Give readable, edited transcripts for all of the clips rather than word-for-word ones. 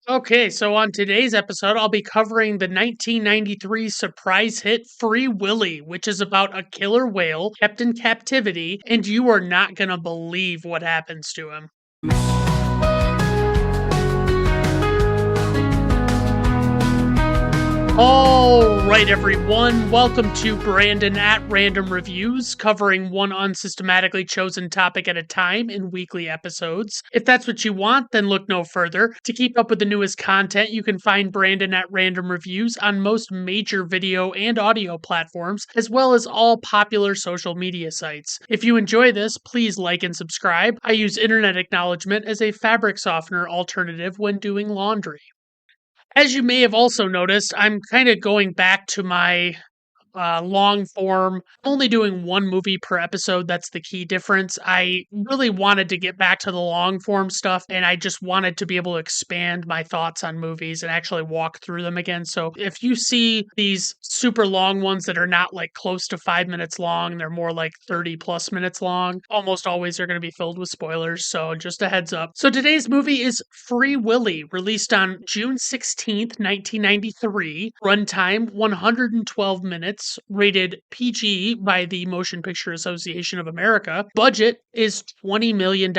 Okay, so on today's episode, I'll be covering the 1993 surprise hit Free Willy, which is about a killer whale kept in captivity, and you are not going to believe what happens to him. All right, everyone. Welcome to Brandon at Random Reviews, covering one unsystematically chosen topic at a time in weekly episodes. If that's what you want, then look no further. To keep up with the newest content, you can find Brandon at Random Reviews on most major video and audio platforms, as well as all popular social media sites. If you enjoy this, please like and subscribe. I use internet acknowledgement as a fabric softener alternative when doing laundry. As you may have also noticed, I'm kind of going back to my long form. I'm only doing one movie per episode. That's the key difference. I really wanted to get back to the long form stuff, and I just wanted to be able to expand my thoughts on movies and actually walk through them again. So if you see these super long ones that are not like close to 5 minutes long, they're more like 30 plus minutes long, almost always are going to be filled with spoilers. So just a heads up. So today's movie is Free Willy, released on June 16th, 1993. Runtime 112 minutes, rated PG by the Motion Picture Association of America. Budget is $20 million,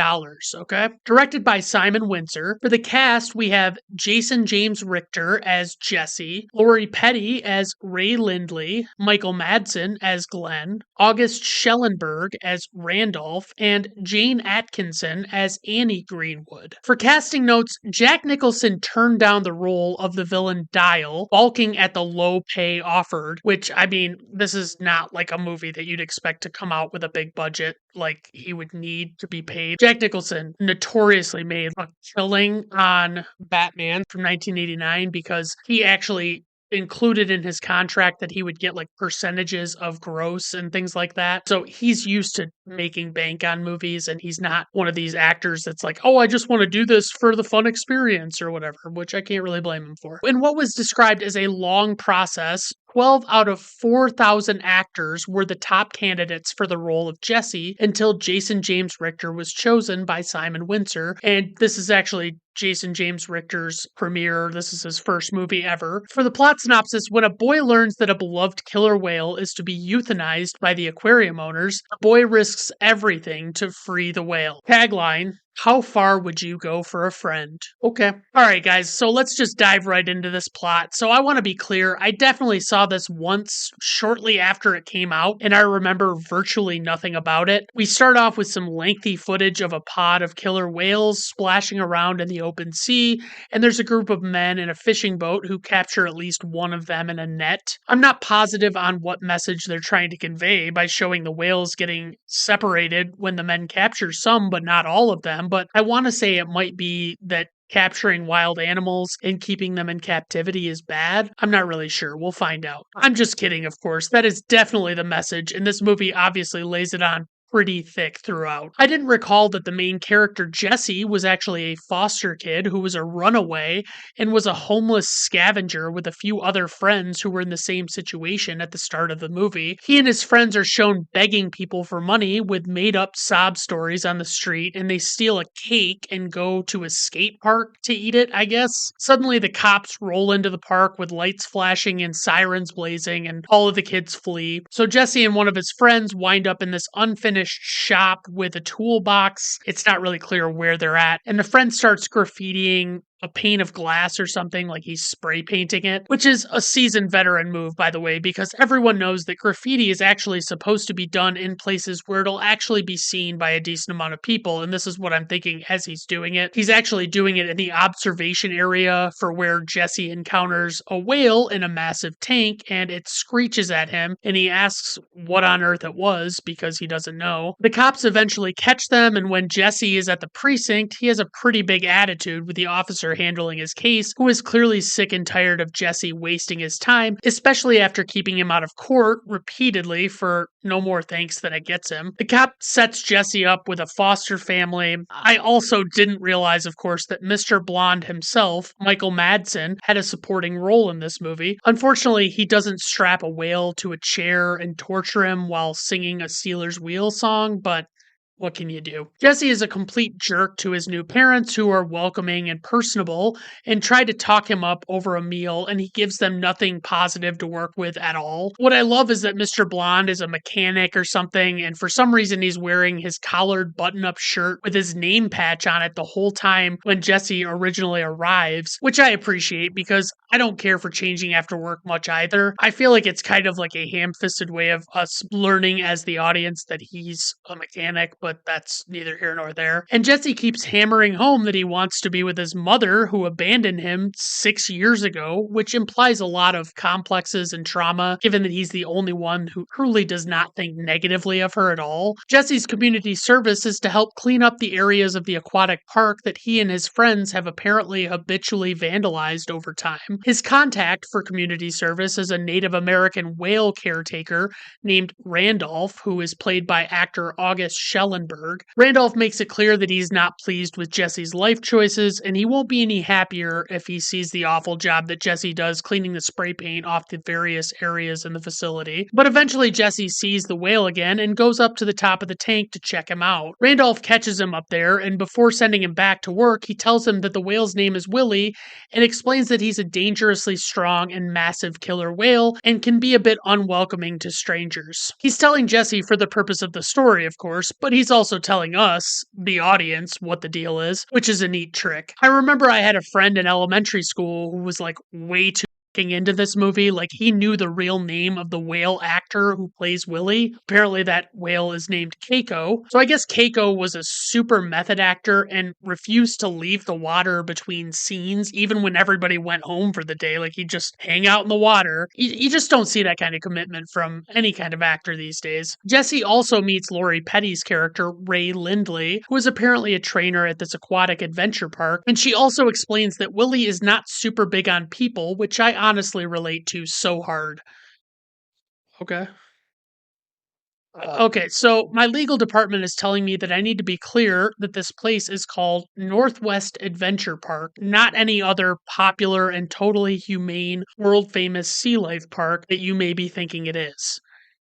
okay? Directed by Simon Windsor. For the cast, we have Jason James Richter as Jesse, Lori Petty as Ray Lindley, Michael Madsen as Glenn, August Schellenberg as Randolph, and Jane Atkinson as Annie Greenwood. For casting notes, Jack Nicholson turned down the role of the villain Dial, balking at the low pay offered, which, I mean, this is not like a movie that you'd expect to come out with a big budget like he would need to be paid. Jack Nicholson notoriously made a killing on Batman from 1989 because he actually included in his contract that he would get like percentages of gross and things like that. So he's used to making bank on movies, and he's not one of these actors that's like, oh, I just want to do this for the fun experience or whatever, which I can't really blame him for. In what was described as a long process, 12 out of 4,000 actors were the top candidates for the role of Jesse until Jason James Richter was chosen by Simon Windsor. And this is actually Jason James Richter's premiere. This is his first movie ever. For the plot synopsis, when a boy learns that a beloved killer whale is to be euthanized by the aquarium owners, the boy risks everything to free the whale. Tagline: how far would you go for a friend? Okay. All right, guys. So let's just dive right into this plot. So I want to be clear. I definitely saw this once shortly after it came out, and I remember virtually nothing about it. We start off with some lengthy footage of a pod of killer whales splashing around in the open sea, and there's a group of men in a fishing boat who capture at least one of them in a net. I'm not positive on what message they're trying to convey by showing the whales getting separated when the men capture some, but not all of them. But I want to say it might be that capturing wild animals and keeping them in captivity is bad. I'm not really sure. We'll find out. I'm just kidding, of course. That is definitely the message, and this movie obviously lays it on pretty thick throughout. I didn't recall that the main character, Jesse, was actually a foster kid who was a runaway and was a homeless scavenger with a few other friends who were in the same situation at the start of the movie. He and his friends are shown begging people for money with made up sob stories on the street, and they steal a cake and go to a skate park to eat it, I guess. Suddenly, the cops roll into the park with lights flashing and sirens blazing, and all of the kids flee. So Jesse and one of his friends wind up in this unfinished shop with a toolbox. It's not really clear where they're at. And the friend starts graffitiing a pane of glass or something, like he's spray painting it, which is a seasoned veteran move, by the way, because everyone knows that graffiti is actually supposed to be done in places where it'll actually be seen by a decent amount of people. And this is what I'm thinking as he's doing it. He's actually doing it in the observation area for where Jesse encounters a whale in a massive tank, and it screeches at him, and he asks what on earth it was because he doesn't know. The cops eventually catch them, and when Jesse is at the precinct, he has a pretty big attitude with the officer handling his case, who is clearly sick and tired of Jesse wasting his time, especially after keeping him out of court repeatedly for no more thanks than it gets him. The cop sets Jesse up with a foster family. I also didn't realize, of course, that Mr. Blonde himself, Michael Madsen, had a supporting role in this movie. Unfortunately, he doesn't strap a whale to a chair and torture him while singing a Steelers Wheel song, but What can you do? Jesse is a complete jerk to his new parents who are welcoming and personable and try to talk him up over a meal, and he gives them nothing positive to work with at all. What I love is that Mr. Blonde is a mechanic or something, and for some reason he's wearing his collared button up shirt with his name patch on it the whole time when Jesse originally arrives, which I appreciate because I don't care for changing after work much either. I feel like it's kind of like a ham fisted way of us learning as the audience that he's a mechanic, but that's neither here nor there. And Jesse keeps hammering home that he wants to be with his mother, who abandoned him 6 years ago, which implies a lot of complexes and trauma, given that he's the only one who truly does not think negatively of her at all. Jesse's community service is to help clean up the areas of the aquatic park that he and his friends have apparently habitually vandalized over time. His contact for community service is a Native American whale caretaker named Randolph, who is played by actor August Schellenberg. Randolph makes it clear that he's not pleased with Jesse's life choices, and he won't be any happier if he sees the awful job that Jesse does cleaning the spray paint off the various areas in the facility. But eventually Jesse sees the whale again and goes up to the top of the tank to check him out. Randolph catches him up there, and before sending him back to work, he tells him that the whale's name is Willy and explains that he's a dangerously strong and massive killer whale and can be a bit unwelcoming to strangers. He's telling Jesse for the purpose of the story, of course, but he's also telling us, the audience, what the deal is, which is a neat trick. I remember I had a friend in elementary school who was like way too into this movie. Like, he knew the real name of the whale actor who plays Willy. Apparently that whale is named Keiko. So I guess Keiko was a super method actor and refused to leave the water between scenes, even when everybody went home for the day. Like, he'd just hang out in the water. You just don't see that kind of commitment from any kind of actor these days. Jesse also meets Lori Petty's character, Ray Lindley, who is apparently a trainer at this aquatic adventure park, and she also explains that Willy is not super big on people, which I honestly relate to so hard. Okay. Okay, so my legal department is telling me that I need to be clear that this place is called Northwest Adventure Park, not any other popular and totally humane, world famous sea life park that you may be thinking it is.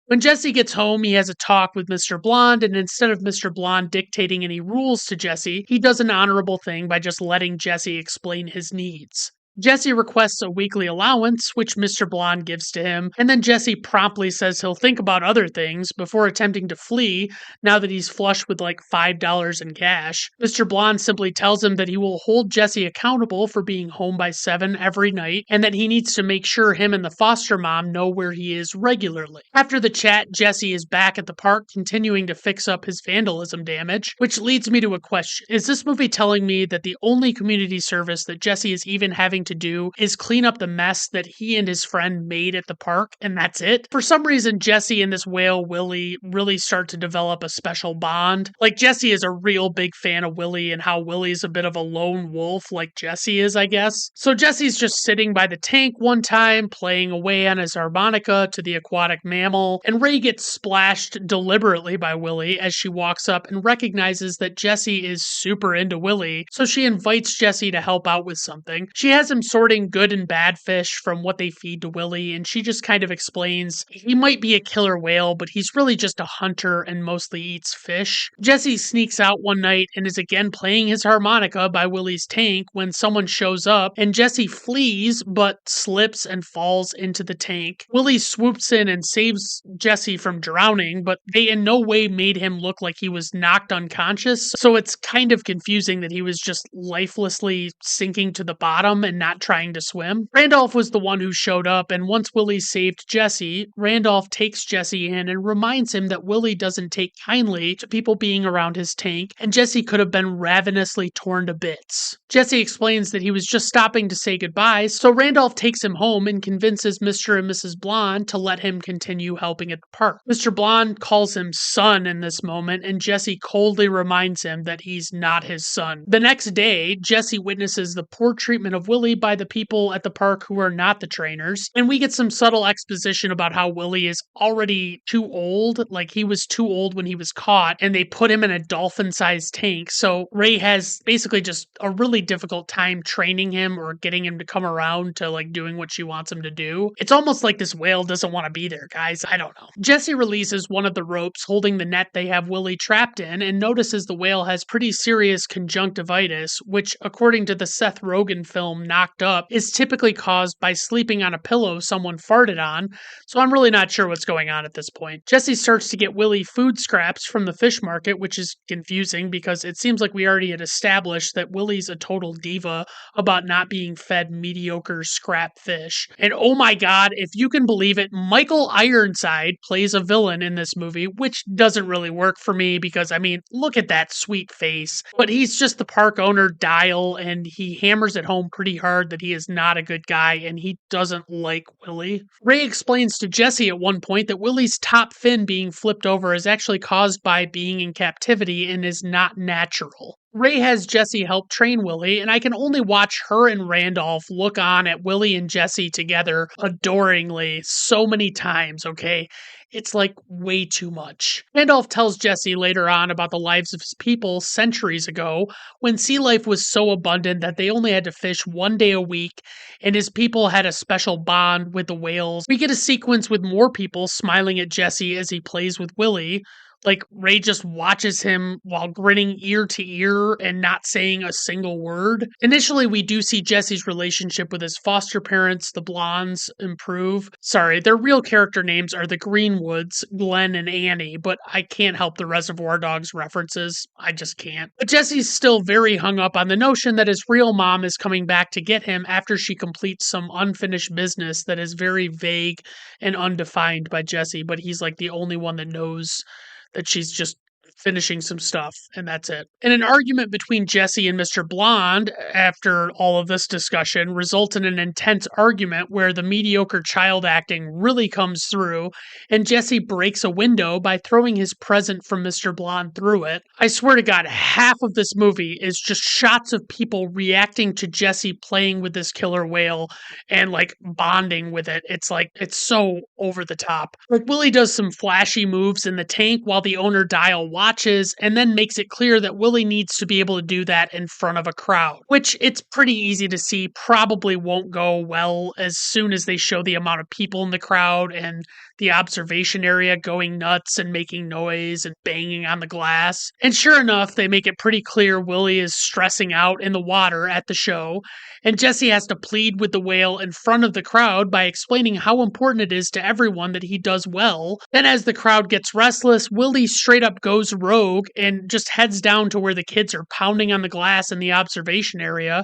When Jesse gets home, he has a talk with Mr. Blonde, and instead of Mr. Blonde dictating any rules to Jesse, he does an honorable thing by just letting Jesse explain his needs. Jesse requests a weekly allowance, which Mr. Blonde gives to him, and then Jesse promptly says he'll think about other things before attempting to flee now that he's flush with like $5 in cash. Mr. Blonde simply tells him that he will hold Jesse accountable for being home by 7 every night, and that he needs to make sure him and the foster mom know where he is regularly. After the chat, Jesse is back at the park continuing to fix up his vandalism damage, which leads me to a question. Is this movie telling me that the only community service that Jesse is even having to do is clean up the mess that he and his friend made at the park, and that's it? For some reason, Jesse and this whale, Willy, really start to develop a special bond. Like, Jesse is a real big fan of Willy and how Willy's a bit of a lone wolf like Jesse is, I guess. So Jesse's just sitting by the tank one time, playing away on his harmonica to the aquatic mammal, and Ray gets splashed deliberately by Willy as she walks up and recognizes that Jesse is super into Willy, so she invites Jesse to help out with something. She has him sorting good and bad fish from what they feed to Willy, and she just kind of explains he might be a killer whale, but he's really just a hunter and mostly eats fish. Jesse sneaks out one night and is again playing his harmonica by Willy's tank when someone shows up, and Jesse flees but slips and falls into the tank. Willy swoops in and saves Jesse from drowning, but they in no way made him look like he was knocked unconscious, so it's kind of confusing that he was just lifelessly sinking to the bottom and not trying to swim. Randolph was the one who showed up, and once Willy saved Jesse, Randolph takes Jesse in and reminds him that Willy doesn't take kindly to people being around his tank, and Jesse could have been ravenously torn to bits. Jesse explains that he was just stopping to say goodbye, so Randolph takes him home and convinces Mr. and Mrs. Blonde to let him continue helping at the park. Mr. Blonde calls him son in this moment, and Jesse coldly reminds him that he's not his son. The next day, Jesse witnesses the poor treatment of Willy mostly by the people at the park who are not the trainers. And we get some subtle exposition about how Willy is already too old. Like, he was too old when he was caught, and they put him in a dolphin-sized tank. So Ray has basically just a really difficult time training him or getting him to come around to like doing what she wants him to do. It's almost like this whale doesn't want to be there, guys. I don't know. Jesse releases one of the ropes holding the net they have Willy trapped in and notices the whale has pretty serious conjunctivitis, which, according to the Seth Rogen film Knocked Up, is typically caused by sleeping on a pillow someone farted on. So I'm really not sure what's going on at this point. Jesse starts to get Willy food scraps from the fish market, which is confusing because it seems like we already had established that Willy's a total diva about not being fed mediocre scrap fish. And oh my god, if you can believe it, Michael Ironside plays a villain in this movie, which doesn't really work for me because, I mean, look at that sweet face. But he's just the park owner, Dial, and he hammers it home pretty hard that he is not a good guy and he doesn't like Willy. Ray explains to Jesse at one point that Willy's top fin being flipped over is actually caused by being in captivity and is not natural. Ray has Jesse help train Willy, and I can only watch her and Randolph look on at Willy and Jesse together adoringly so many times, okay? It's like way too much. Randolph tells Jesse later on about the lives of his people centuries ago when sea life was so abundant that they only had to fish 1 day a week, and his people had a special bond with the whales. We get a sequence with more people smiling at Jesse as he plays with Willy. Like, Ray just watches him while grinning ear to ear and not saying a single word. Initially, we do see Jesse's relationship with his foster parents, the Blondes, improve. Sorry, their real character names are the Greenwoods, Glenn and Annie, but I can't help the Reservoir Dogs references. I just can't. But Jesse's still very hung up on the notion that his real mom is coming back to get him after she completes some unfinished business that is very vague and undefined by Jesse, but he's like the only one that knows that she's just finishing some stuff, and that's it. And an argument between Jesse and Mr. Blonde after all of this discussion results in an intense argument where the mediocre child acting really comes through, and Jesse breaks a window by throwing his present from Mr. Blonde through it. I swear to God, half of this movie is just shots of people reacting to Jesse playing with this killer whale and like bonding with it. It's like, it's so over the top. Like, Willy does some flashy moves in the tank while the owner Dial watches, and then makes it clear that Willy needs to be able to do that in front of a crowd, which it's pretty easy to see probably won't go well as soon as they show the amount of people in the crowd and the observation area going nuts and making noise and banging on the glass. And sure enough, they make it pretty clear Willy is stressing out in the water at the show, and Jesse has to plead with the whale in front of the crowd by explaining how important it is to everyone that he does well. Then as the crowd gets restless, Willy straight up goes rogue and just heads down to where the kids are pounding on the glass in the observation area.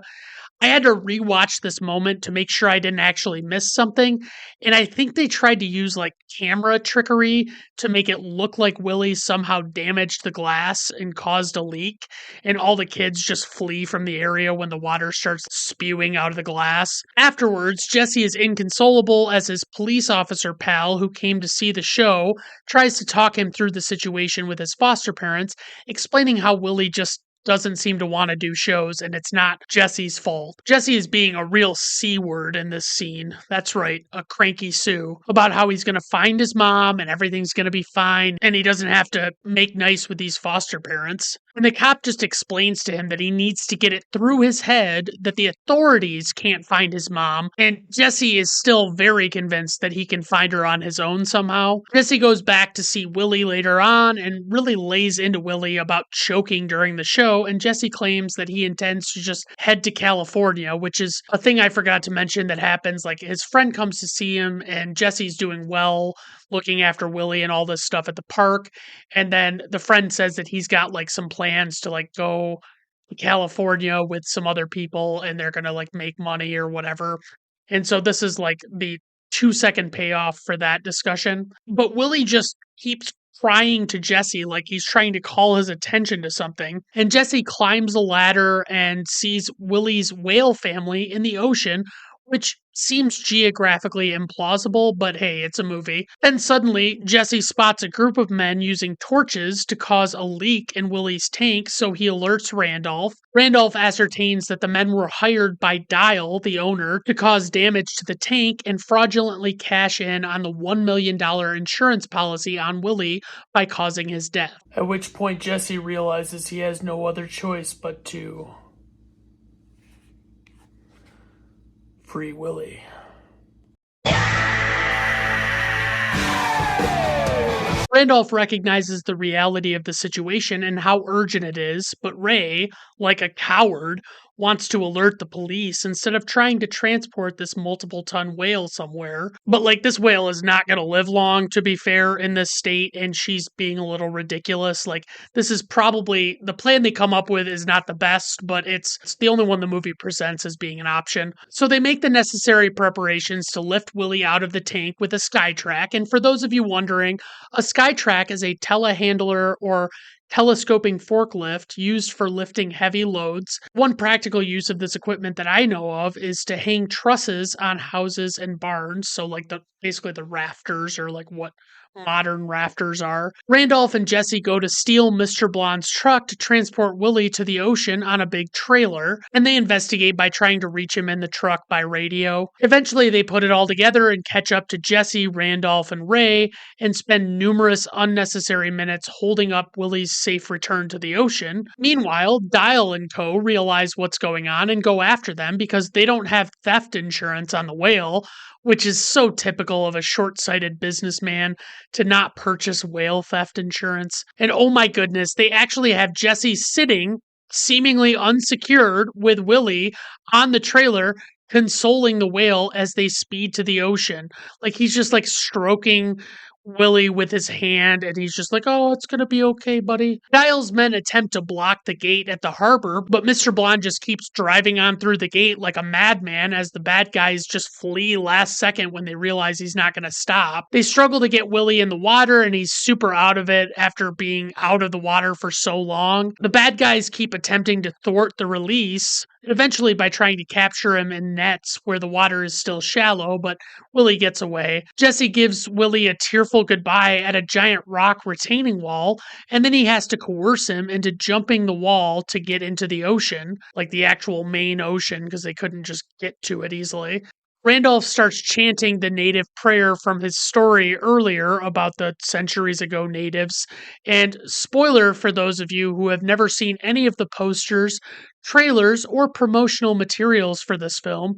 I had to rewatch this moment to make sure I didn't actually miss something, and I think they tried to use like camera trickery to make it look like Willy somehow damaged the glass and caused a leak, and all the kids just flee from the area when the water starts spewing out of the glass. Afterwards, Jesse is inconsolable as his police officer pal who came to see the show tries to talk him through the situation with his foster parents, explaining how Willy just doesn't seem to want to do shows, and it's not Jesse's fault. Jesse is being a real C-word in this scene. That's right, a cranky Sue. About how he's going to find his mom and everything's going to be fine, and he doesn't have to make nice with these foster parents. And the cop just explains to him that he needs to get it through his head that the authorities can't find his mom, and Jesse is still very convinced that he can find her on his own somehow. Jesse goes back to see Willy later on and really lays into Willy about choking during the show, and Jesse claims that he intends to just head to California, which is a thing I forgot to mention that happens. Like, his friend comes to see him, and Jesse's doing well, looking after Willy and all this stuff at the park, and then the friend says that he's got like some plans to like go to California with some other people, and they're gonna like make money or whatever. And so this is like the 2-second payoff for that discussion. But Willy just keeps crying to Jesse like he's trying to call his attention to something. And Jesse climbs a ladder and sees Willy's whale family in the ocean which seems geographically implausible, but hey, it's a movie. Then suddenly, Jesse spots a group of men using torches to cause a leak in Willy's tank, so he alerts Randolph. Randolph ascertains that the men were hired by Dial, the owner, to cause damage to the tank and fraudulently cash in on the $1 million insurance policy on Willy by causing his death. At which point, Jesse realizes he has no other choice but to free Willy. Randolph recognizes the reality of the situation and how urgent it is, but Ray, like a coward, wants to alert the police instead of trying to transport this multiple ton whale somewhere. But this whale is not going to live long, to be fair, in this state, and she's being a little ridiculous. This is probably the plan they come up with is not the best, but it's the only one the movie presents as being an option. So they make the necessary preparations to lift Willy out of the tank with a Skytrack. And for those of you wondering, a Skytrack is a telehandler or telescoping forklift used for lifting heavy loads. One practical use of this equipment that I know of is to hang trusses on houses and barns. So basically the rafters, or what modern rafters are. Randolph and Jesse go to steal Mr. Blonde's truck to transport Willy to the ocean on a big trailer, and they investigate by trying to reach him in the truck by radio. Eventually, they put it all together and catch up to Jesse, Randolph, and Ray, and spend numerous unnecessary minutes holding up Willy's safe return to the ocean. Meanwhile, Dial and co. realize what's going on and go after them because they don't have theft insurance on the whale, which is so typical of a short-sighted businessman to not purchase whale theft insurance. And oh my goodness, they actually have Jesse sitting, seemingly unsecured, with Willy on the trailer, consoling the whale as they speed to the ocean. He's just stroking Willy with his hand, and he's just oh, it's gonna be okay, buddy. Dial's men attempt to block the gate at the harbor, but Mr. Blonde just keeps driving on through the gate like a madman as the bad guys just flee last second when they realize he's not gonna stop. They struggle to get Willy in the water, and he's super out of it after being out of the water for so long. The bad guys keep attempting to thwart the release, eventually by trying to capture him in nets where the water is still shallow, but Willy gets away. Jesse gives Willy a tearful goodbye at a giant rock retaining wall, and then he has to coerce him into jumping the wall to get into the ocean, the actual main ocean, because they couldn't just get to it easily. Randolph starts chanting the native prayer from his story earlier about the centuries ago natives. And spoiler for those of you who have never seen any of the posters, trailers, or promotional materials for this film,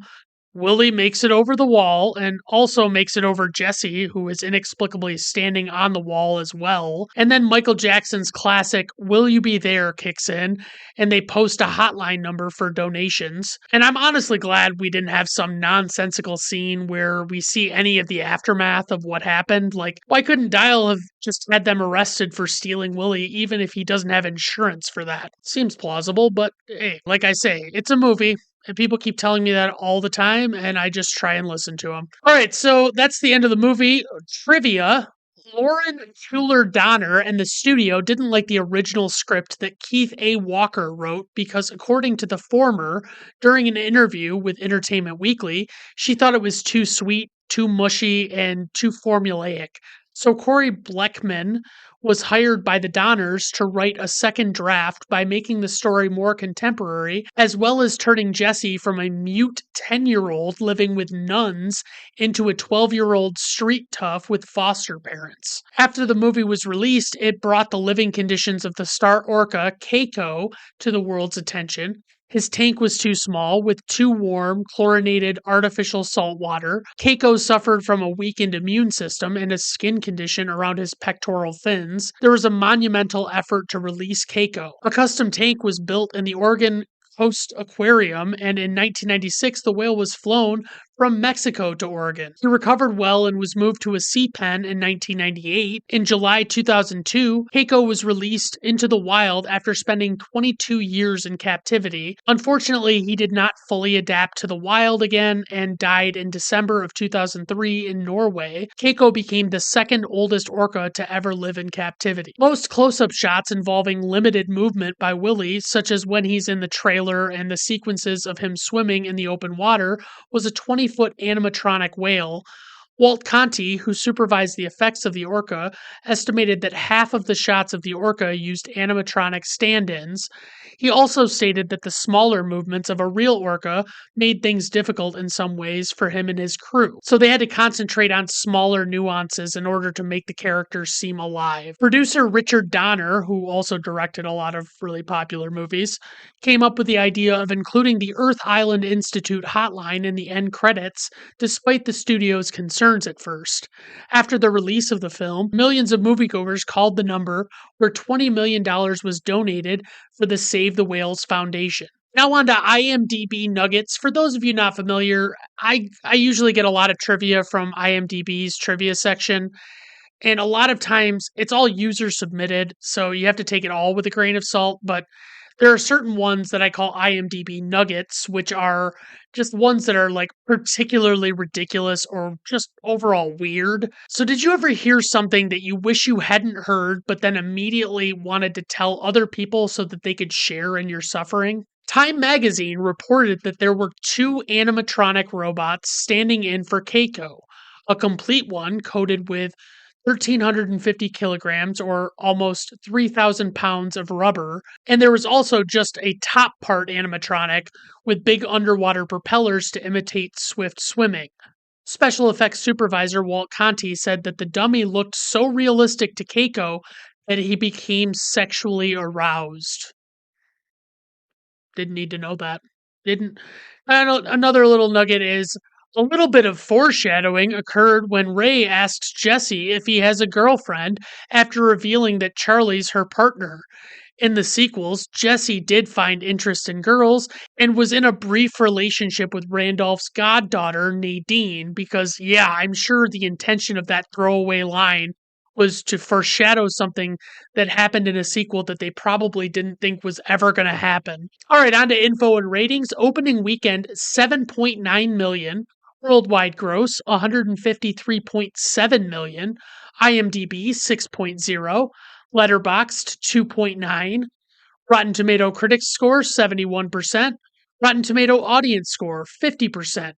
Willy makes it over the wall and also makes it over Jesse, who is inexplicably standing on the wall as well. And then Michael Jackson's classic Will You Be There kicks in, and they post a hotline number for donations. And I'm honestly glad we didn't have some nonsensical scene where we see any of the aftermath of what happened. Why couldn't Dial have just had them arrested for stealing Willy, even if he doesn't have insurance for that? Seems plausible, but hey, like I say, it's a movie. And people keep telling me that all the time, and I just try and listen to them. All right, so that's the end of the movie. Trivia. Lauren Schuler Donner and the studio didn't like the original script that Keith A. Walker wrote because, according to the former, during an interview with Entertainment Weekly, she thought it was too sweet, too mushy, and too formulaic. So Corey Bleckman was hired by the Donners to write a second draft by making the story more contemporary, as well as turning Jesse from a mute 10-year-old living with nuns into a 12-year-old street tough with foster parents. After the movie was released, it brought the living conditions of the star orca, Keiko, to the world's attention. His tank was too small, with too warm, chlorinated artificial salt water. Keiko suffered from a weakened immune system and a skin condition around his pectoral fins. There was a monumental effort to release Keiko. A custom tank was built in the Oregon Coast Aquarium, and in 1996, the whale was flown from Mexico to Oregon. He recovered well and was moved to a sea pen in 1998. In July 2002, Keiko was released into the wild after spending 22 years in captivity. Unfortunately, he did not fully adapt to the wild again and died in December of 2003 in Norway. Keiko became the second oldest orca to ever live in captivity. Most close-up shots involving limited movement by Willy, such as when he's in the trailer and the sequences of him swimming in the open water, was a 20-foot animatronic whale. Walt Conti, who supervised the effects of the orca, estimated that half of the shots of the orca used animatronic stand ins. He also stated that the smaller movements of a real orca made things difficult in some ways for him and his crew, so they had to concentrate on smaller nuances in order to make the characters seem alive. Producer Richard Donner, who also directed a lot of really popular movies, came up with the idea of including the Earth Island Institute hotline in the end credits, despite the studio's concerns at first. After the release of the film, millions of moviegoers called the number, where $20 million was donated for the Save the Whales Foundation. Now on to IMDb nuggets. For those of you not familiar, I usually get a lot of trivia from IMDb's trivia section, and a lot of times it's all user submitted, so you have to take it all with a grain of salt, but there are certain ones that I call IMDb nuggets, which are just ones that are like particularly ridiculous or just overall weird. So, did you ever hear something that you wish you hadn't heard, but then immediately wanted to tell other people so that they could share in your suffering? Time magazine reported that there were two animatronic robots standing in for Keiko, a complete one coated with 1,350 kilograms or almost 3,000 pounds of rubber. And there was also just a top part animatronic with big underwater propellers to imitate swift swimming. Special effects supervisor Walt Conti said that the dummy looked so realistic to Keiko that he became sexually aroused. Didn't need to know that. Didn't. And another little nugget is a little bit of foreshadowing occurred when Ray asks Jesse if he has a girlfriend after revealing that Charlie's her partner. In the sequels, Jesse did find interest in girls and was in a brief relationship with Randolph's goddaughter, Nadine, because, yeah, I'm sure the intention of that throwaway line was to foreshadow something that happened in a sequel that they probably didn't think was ever going to happen. All right, on to info and ratings. Opening weekend, 7.9 million. Worldwide gross, 153.7 million. IMDb, 6.0. Letterboxd, 2.9. Rotten Tomato critics score, 71%. Rotten Tomato audience score, 50%.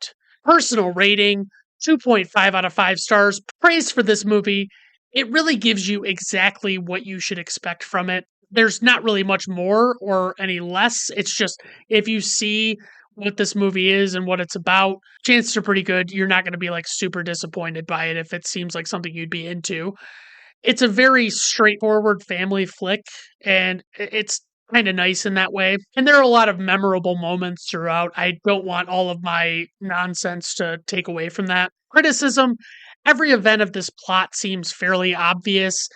Personal rating, 2.5 out of 5 stars. Praise for this movie. It really gives you exactly what you should expect from it. There's not really much more or any less. It's just if you see what this movie is and what it's about, chances are pretty good you're not going to be like super disappointed by it if it seems like something you'd be into. It's a very straightforward family flick, and it's kind of nice in that way. And there are a lot of memorable moments throughout. I don't want all of my nonsense to take away from that. Criticism: every event of this plot seems fairly obvious.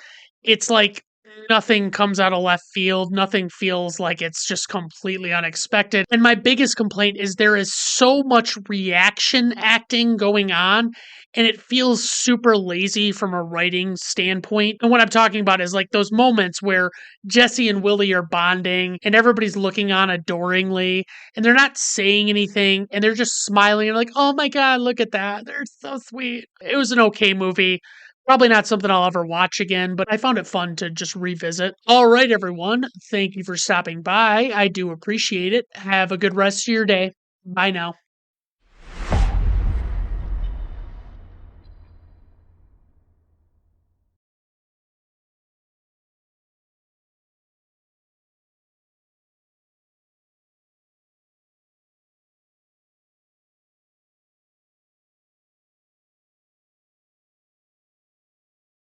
It's like nothing comes out of left field. Nothing feels like it's just completely unexpected. And my biggest complaint is there is so much reaction acting going on, and it feels super lazy from a writing standpoint. And what I'm talking about is like those moments where Jesse and Willy are bonding and everybody's looking on adoringly and they're not saying anything and they're just smiling and like, oh my God, look at that. They're so sweet. It was an okay movie. Probably not something I'll ever watch again, but I found it fun to just revisit. All right, everyone. Thank you for stopping by. I do appreciate it. Have a good rest of your day. Bye now.